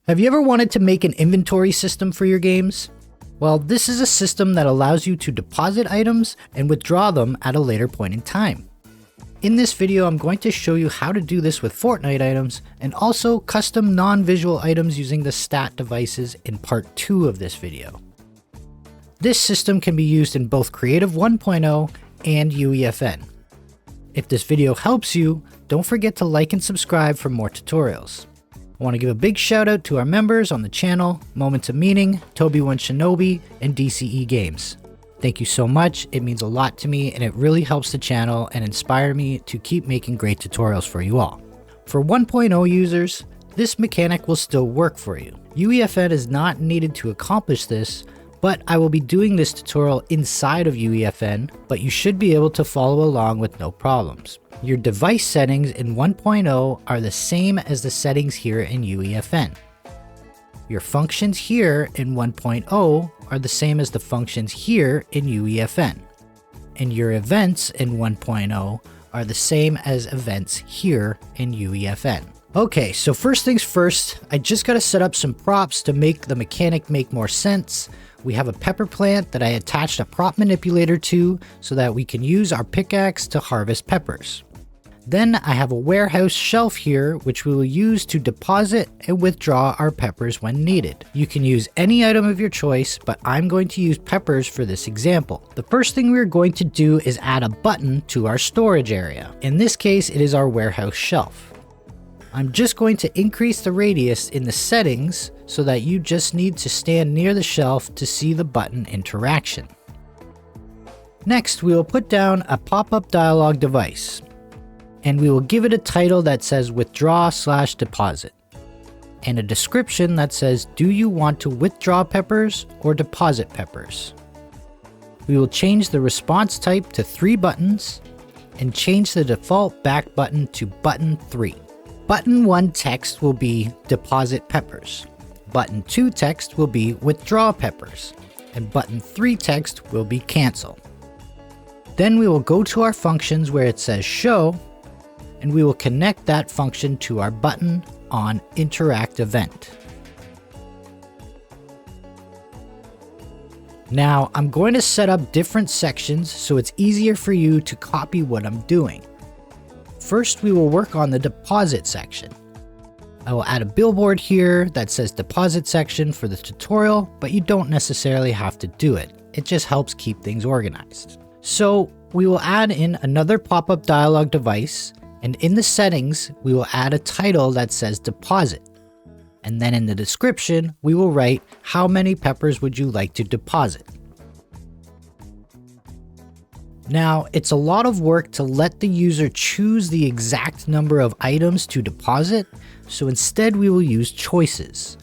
Have you ever wanted to make an inventory system for your games? Well, this is a system that allows you to deposit items and withdraw them at a later point in time. In this video, I'm going to show you how to do this with Fortnite items and also custom non-visual items using the stat devices in part 2 of this video. This system can be used in both Creative 1.0 and UEFN. If this video helps you, don't forget to like and subscribe for more tutorials. I want to give a big shout out to our members on the channel, Moments of Meaning, Toby1 Shinobi, and DCE Games. Thank you so much, it means a lot to me and it really helps the channel and inspire me to keep making great tutorials for you all. For 1.0 users, this mechanic will still work for you. UEFN is not needed to accomplish this, but I will be doing this tutorial inside of UEFN, but you should be able to follow along with no problems. Your device settings in 1.0 are the same as the settings here in UEFN. Your functions here in 1.0 are the same as the functions here in UEFN. And your events in 1.0 are the same as events here in UEFN. Okay, so first things first, I just gotta set up some props to make the mechanic make more sense. We have a pepper plant that I attached a prop manipulator to so that we can use our pickaxe to harvest peppers. Then I have a warehouse shelf here which we will use to deposit and withdraw our peppers when needed. You can use any item of your choice, but I'm going to use peppers for this example. The first thing we're going to do is add a button to our storage area. In this case, it is our warehouse shelf. I'm just going to increase the radius in the settings so that you just need to stand near the shelf to see the button interaction. Next, we will put down a pop-up dialog device, and we will give it a title that says withdraw/deposit, and a description that says, do you want to withdraw peppers or deposit peppers? We will change the response type to 3 buttons, and change the default back button to button 3. Button 1 text will be deposit peppers. Button 2 text will be withdraw peppers. And button 3 text will be cancel. Then we will go to our functions where it says show, and we will connect that function to our button on interact event. Now I'm going to set up different sections so it's easier for you to copy what I'm doing. First, we will work on the deposit section. I will add a billboard here that says deposit section for the tutorial, but you don't necessarily have to do it. It just helps keep things organized. So we will add in another pop-up dialog device, and in the settings, we will add a title that says deposit. And then in the description, we will write how many peppers would you like to deposit. Now, it's a lot of work to let the user choose the exact number of items to deposit, so instead we will use choices.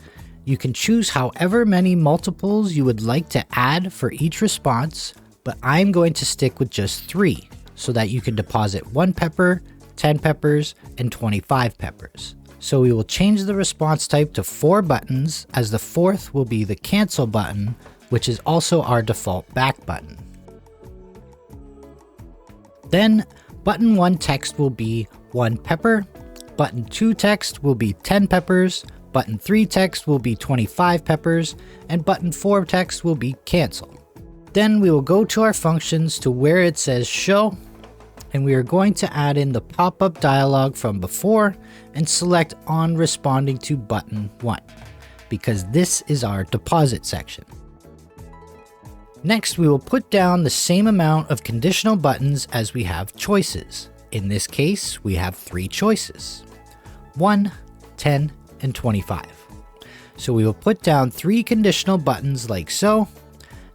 You can choose however many multiples you would like to add for each response, but I'm going to stick with just 3, so that you can deposit 1 pepper, 10 peppers, and 25 peppers. So we will change the response type to 4 buttons, as the 4th will be the cancel button, which is also our default back button. Then, button 1 text will be 1 pepper, button 2 text will be 10 peppers, button 3 text will be 25 peppers, and button 4 text will be cancel. Then we will go to our functions to where it says show, and we are going to add in the pop-up dialog from before and select on responding to button 1, because this is our deposit section. Next, we will put down the same amount of conditional buttons as we have choices. In this case, we have 3 choices: 1, 10, and 25. So we will put down 3 conditional buttons like so.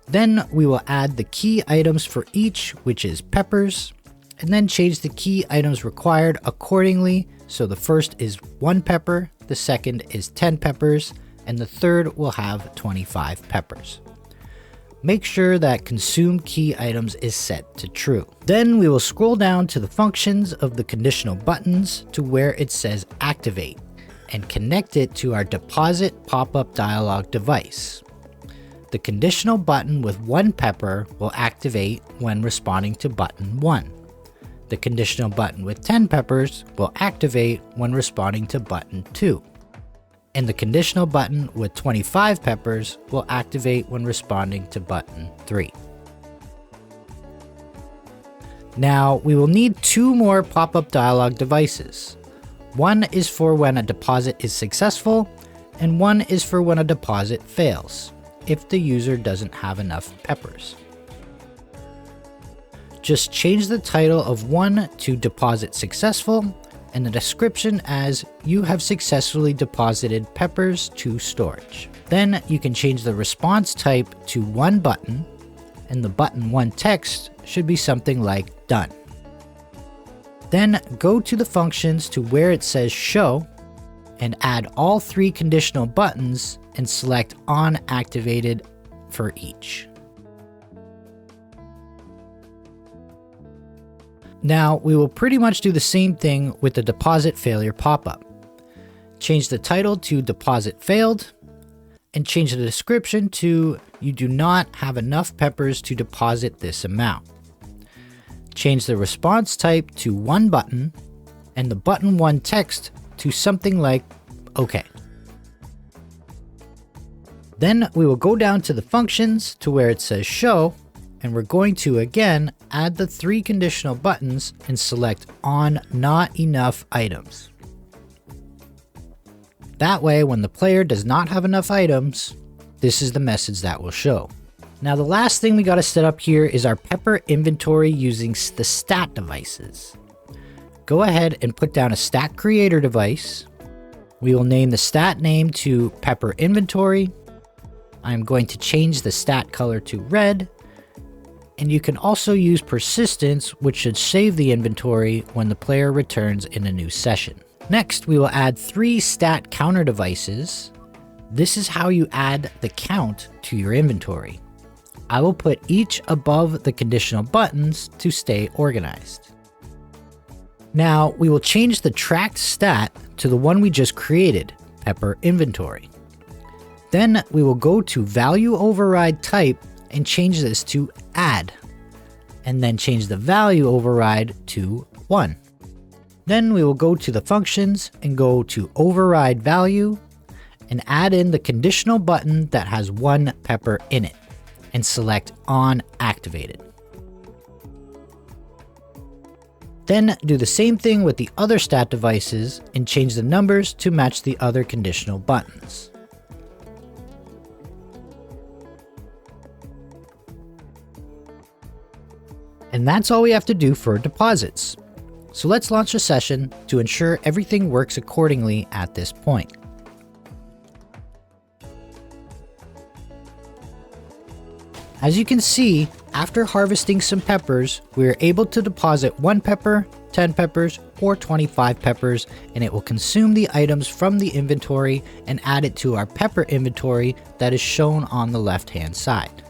Then we will add the key items for each, which is peppers, and then change the key items required accordingly. So the first is 1 pepper, the second is 10 peppers, and the third will have 25 peppers. Make sure that consume key items is set to true. Then we will scroll down to the functions of the conditional buttons to where it says activate, and connect it to our deposit pop-up dialog device. The conditional button with 1 pepper will activate when responding to button 1. The conditional button with 10 peppers will activate when responding to button 2. and the conditional button with 25 peppers will activate when responding to button 3. Now, we will need 2 more pop-up dialog devices. One is for when a deposit is successful, and one is for when a deposit fails, if the user doesn't have enough peppers. Just change the title of one to Deposit Successful, and the description as You have successfully deposited peppers to storage. Then you can change the response type to one button, and the button 1 text should be something like Done. Then go to the functions to where it says Show, and add all 3 conditional buttons and select On Activated for each. Now, we will pretty much do the same thing with the deposit failure pop-up. Change the title to Deposit Failed, and change the description to You do not have enough peppers to deposit this amount. Change the response type to one button, and the button 1 text to something like OK. Then we will go down to the functions to where it says Show, and we're going to again add the 3 conditional buttons and select On Not Enough Items. That way, when the player does not have enough items, this is the message that will show. Now, the last thing we got to set up here is our pepper inventory using the stat devices. Go ahead and put down a stat creator device. We will name the stat name to pepper inventory. I'm going to change the stat color to red. And you can also use persistence, which should save the inventory when the player returns in a new session. Next, we will add 3 stat counter devices. This is how you add the count to your inventory. I will put each above the conditional buttons to stay organized. Now, we will change the tracked stat to the one we just created, pepper inventory. Then we will go to value override type and change this to add, and then change the value override to 1. Then we will go to the functions and go to override value and add in the conditional button that has 1 pepper in it and select On Activated. Then do the same thing with the other stat devices and change the numbers to match the other conditional buttons. And that's all we have to do for deposits. So let's launch a session to ensure everything works accordingly at this point. As you can see, after harvesting some peppers, we are able to deposit 1 pepper, 10 peppers, or 25 peppers, and it will consume the items from the inventory and add it to our pepper inventory that is shown on the left-hand side.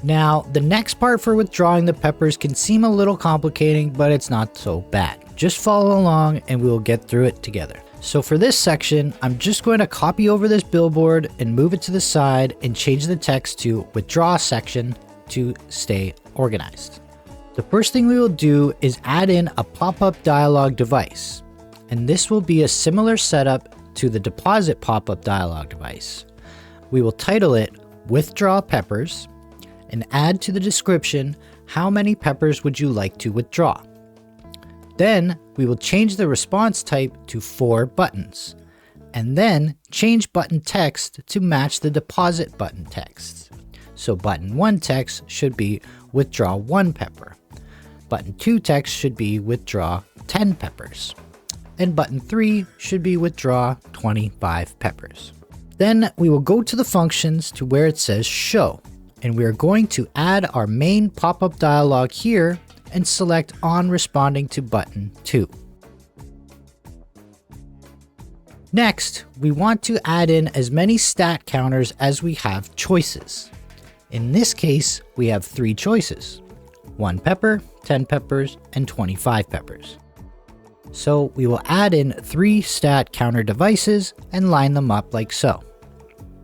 Now, the next part for withdrawing the peppers can seem a little complicating, but it's not so bad. Just follow along and we will get through it together. So for this section, I'm just going to copy over this billboard and move it to the side and change the text to Withdraw Section to stay organized. The first thing we will do is add in a pop-up dialog device, and this will be a similar setup to the deposit pop-up dialog device. We will title it Withdraw Peppers and add to the description how many peppers would you like to withdraw. Then we will change the response type to 4 buttons, and then change button text to match the deposit button text. So button 1 text should be withdraw 1 pepper. Button 2 text should be withdraw 10 peppers. And button 3 should be withdraw 25 peppers. Then we will go to the functions to where it says show, and we are going to add our main pop-up dialog here and select on responding to button 2. Next, we want to add in as many stat counters as we have choices. In this case, we have 3 choices: 1 pepper, 10 peppers, and 25 peppers. So we will add in 3 stat counter devices and line them up like so.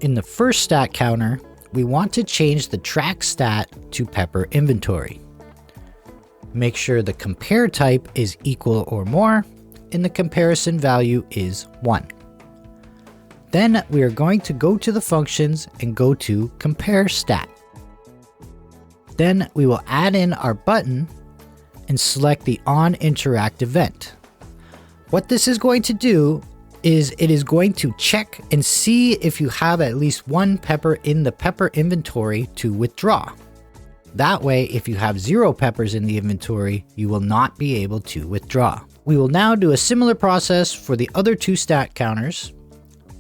In the first stat counter, we want to change the track stat to pepper inventory. Make sure the compare type is equal or more, and the comparison value is 1. Then we are going to go to the functions and go to compare stat. Then we will add in our button and select the on interact event. What this is going to do is it is going to check and see if you have at least one pepper in the pepper inventory to withdraw. That way, if you have 0 peppers in the inventory, you will not be able to withdraw. We will now do a similar process for the other 2 stat counters.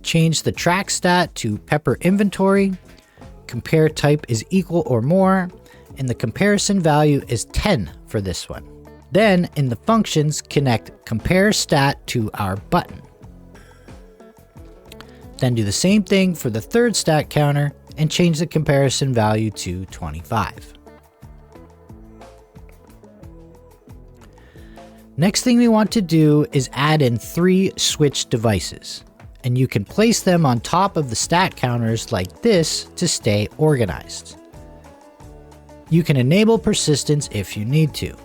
Change the track stat to pepper inventory, compare type is equal or more, and the comparison value is 10 for this one. Then in the functions, connect compare stat to our button. Then do the same thing for the 3rd stat counter and change the comparison value to 25. Next thing we want to do is add in 3 switch devices, and you can place them on top of the stat counters like this to stay organized. You can enable persistence if you need to.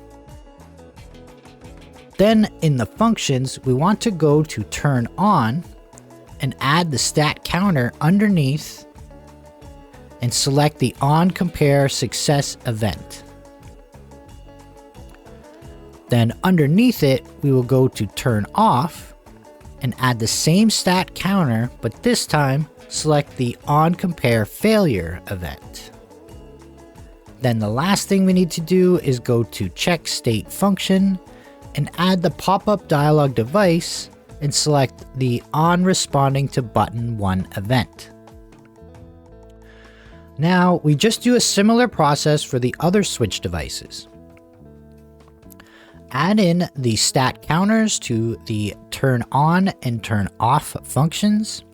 Then in the functions, we want to go to turn on and add the stat counter underneath and select the on compare success event. Then underneath it, we will go to turn off and add the same stat counter, but this time select the on compare failure event. Then the last thing we need to do is go to check state function and add the pop-up dialog device and select the on responding to button 1 event. Now we just do a similar process for the other switch devices. Add in the stat counters to the turn on and turn off functions.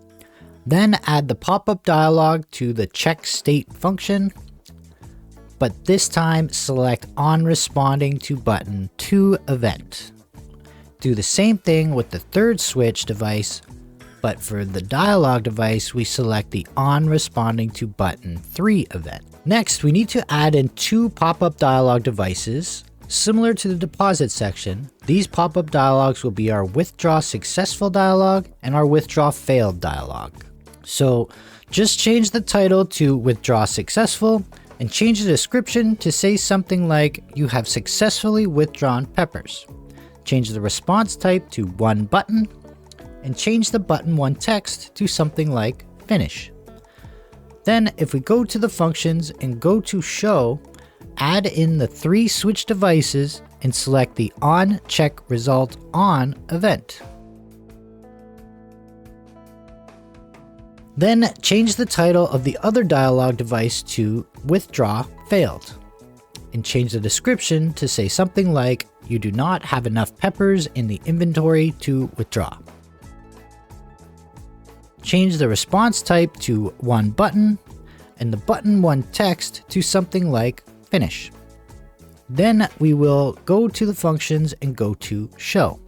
Then add the pop-up dialog to the check state function, but this time select on responding to button 2 event. Do the same thing with the 3rd switch device, but for the dialog device, we select the on responding to button 3 event. Next, we need to add in 2 pop-up dialog devices. Similar to the deposit section, these pop-up dialogs will be our withdraw successful dialog and our withdraw failed dialog. So just change the title to withdraw successful and change the description to say something like you have successfully withdrawn peppers. Change the response type to 1 button and change the button 1 text to something like finish. Then if we go to the functions and go to show, add in the 3 switch devices and select the on check result on event. Then change the title of the other dialog device to withdraw failed and change the description to say something like you do not have enough peppers in the inventory to withdraw. Change the response type to 1 button and the button 1 text to something like finish. Then we will go to the functions and go to show.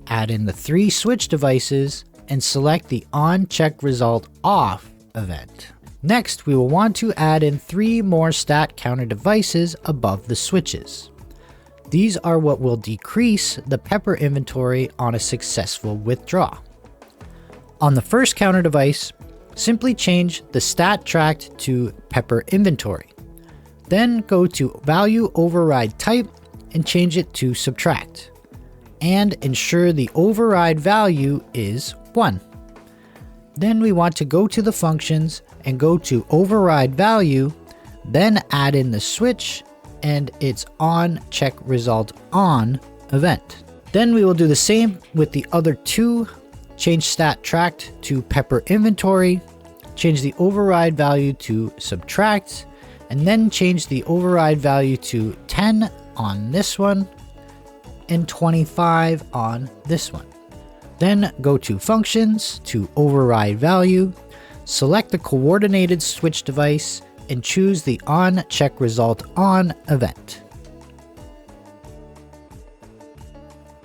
Add in the 3 switch devices and select the on check result off event. Next, we will want to add in 3 more stat counter devices above the switches. These are what will decrease the pepper inventory on a successful withdraw. On the first counter device, simply change the stat tracked to pepper inventory. Then go to value override type and change it to subtract. And ensure the override value is 1. Then we want to go to the functions and go to override value, then add in the switch and its on check result on event. Then we will do the same with the other 2. Change stat tracked to pepper inventory, change the override value to subtract, and then change the override value to 10 on this one and 25 on this one. Then go to functions to override value, select the coordinated switch device and choose the on check result on event.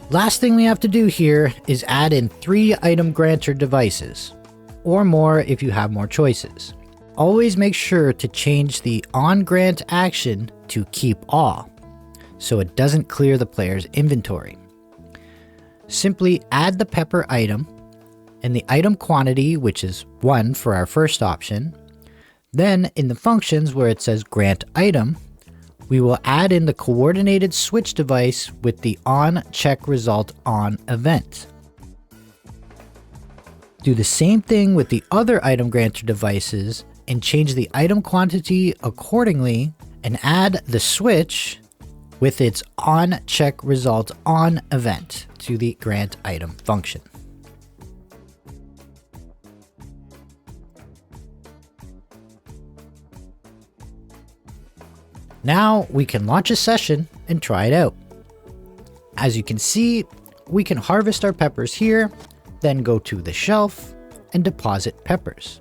Last thing we have to do here is add in 3 item granter devices, or more if you have more choices. Always make sure to change the on grant action to keep all, so it doesn't clear the player's inventory. simply add the pepper item and the item quantity, which is 1 for our first option. Then in the functions where it says grant item, we will add in the coordinated switch device with the on check result on event. Do the same thing with the other item granter devices and change the item quantity accordingly and add the switch with its on check result on event to the grant item function. Now we can launch a session and try it out. As you can see, we can harvest our peppers here, then go to the shelf and deposit peppers.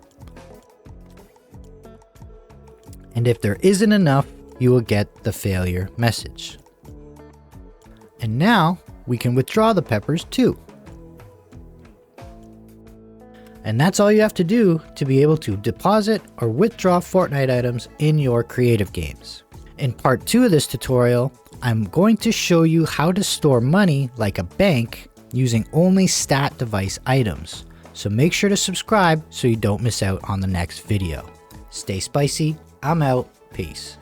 And if there isn't enough, you will get the failure message. And now we can withdraw the peppers too. And that's all you have to do to be able to deposit or withdraw Fortnite items in your creative games. In part 2 of this tutorial, I'm going to show you how to store money like a bank using only stat device items. So make sure to subscribe so you don't miss out on the next video. Stay spicy, I'm out, peace.